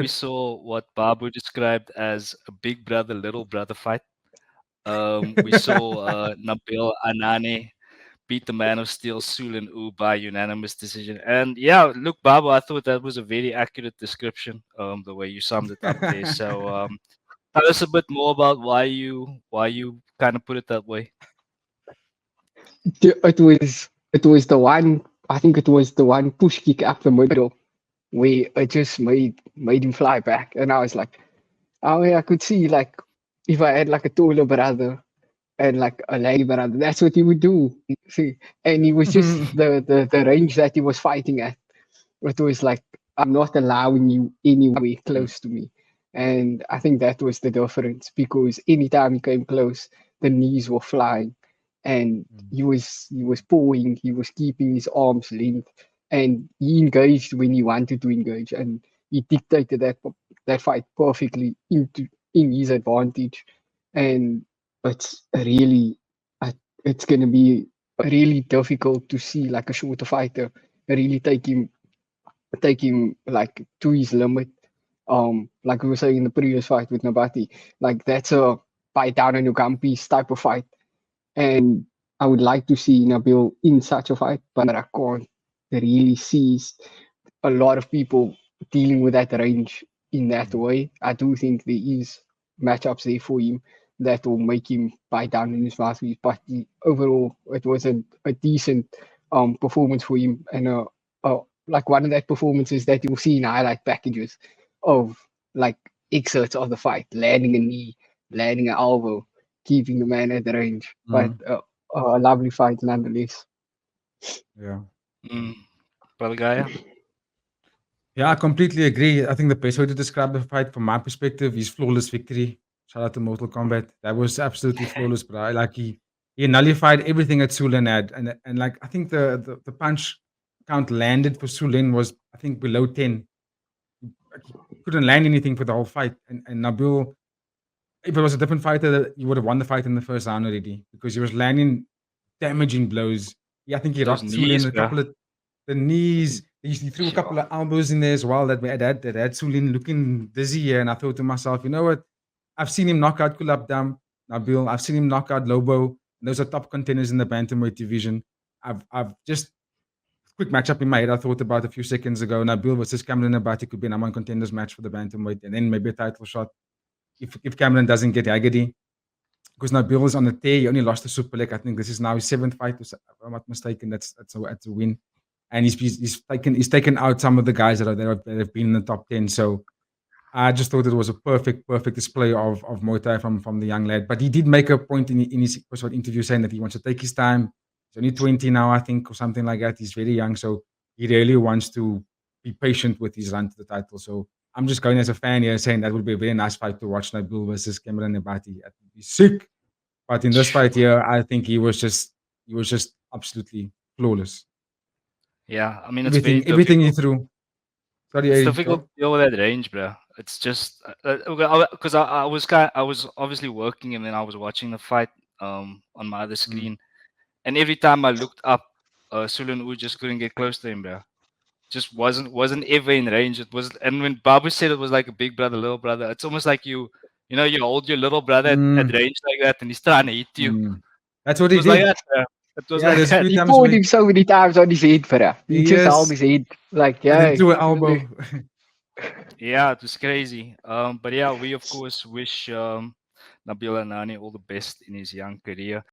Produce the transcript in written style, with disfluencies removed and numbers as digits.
we saw what Babu described as a big brother, little brother fight. We saw Nabil Anane beat the man of steel, Sulan U, by unanimous decision. And yeah, look, Babu, I thought that was a very accurate description, the way you summed it up there. So tell us a bit more about why you kind of put it that way. It was the one. I think it was the one push kick up the middle where it just made him fly back, and I was like, oh yeah, I could see like if I had like a taller brother and like a lady brother, that's what he would do. See, and he was just the range that he was fighting at. It was like I'm not allowing you anywhere Mm, close to me, and I think that was the difference because anytime he came close, the knees were flying, and he was pulling, he was keeping his arms length, and he engaged when he wanted to engage, and he dictated that fight perfectly in his advantage, and it's really it's going to be really difficult to see like a shorter fighter really take him like to his limit. Like we were saying in the previous fight with Nabati, like that's a bite down on your gumpies type of fight. And I would like to see Nabil in such a fight, but I can't really see a lot of people dealing with that range in that way. I do think there is matchups there for him that will make him bite down in his mouthpiece. But overall, it was a decent performance for him, and like one of that performances that you'll see in highlight packages of like excerpts of the fight, landing a knee, landing an elbow, keeping the man at the range. But a lovely fight nonetheless. Yeah. mm. Brother Gaia? Yeah, I completely agree. I think the best way to describe the fight from my perspective is flawless victory. Shout out to Mortal Kombat. That was absolutely flawless, but I like he nullified everything that Sulen had. And like I think the punch count landed for Sulen was I think below 10. Like, he couldn't land anything for the whole fight. And Nabil, if it was a different fighter, he would have won the fight in the first round already because he was landing damaging blows. Yeah, I think he Those rocked Sulin knees, a bro. couple of the knees. He threw a couple of elbows in there as well that had Sulin looking dizzy here. And I thought to myself, you know what? I've seen him knock out Kulap Dam, Nabil. I've seen him knock out Lobo. Those are top contenders in the bantamweight division. I've just quick matchup in my head I thought about a few seconds ago. Nabil versus Cameron Abati could be an one contenders match for the bantamweight, and then maybe a title shot if Cameron doesn't get Haggerty. Because Nabil is on the tear. He only lost to Super League. I think this is now his seventh fight, if I'm not mistaken. That's a win. And he's taken out some of the guys that have been in the top 10. So I just thought it was a perfect display of Muay Thai from the young lad. But he did make a point in his post-fight interview saying that he wants to take his time. He's only 20 now, I think, or something like that. He's very young, so he really wants to be patient with his run to the title. So I'm just going as a fan here saying that would be a very nice fight to watch, Nabil versus Cameron Nebati. That would be sick. But in this fight here, I think he was just absolutely flawless. Yeah, I mean, it's very Everything he difficult. threw. Sorry, It's difficult Joe. to deal with that range, bro. It's just because I was obviously working and then I was watching the fight on my other Mm. screen, and every time I looked up, Sulan U just couldn't get close to him, bro. Just wasn't ever in range. It was, and when Babu said it was like a big brother, little brother, it's almost like you hold your little brother at Mm. range like that, and he's trying to hit you. Mm. That's what It he was like did. that, bro. It was Yeah, like there's a that. few He times poured where him so many times on his head, bruh. He just held yes, his head like, and then yeah. threw an elbow. Yeah, it was crazy. But yeah, we of course wish Nabil Anani all the best in his young career.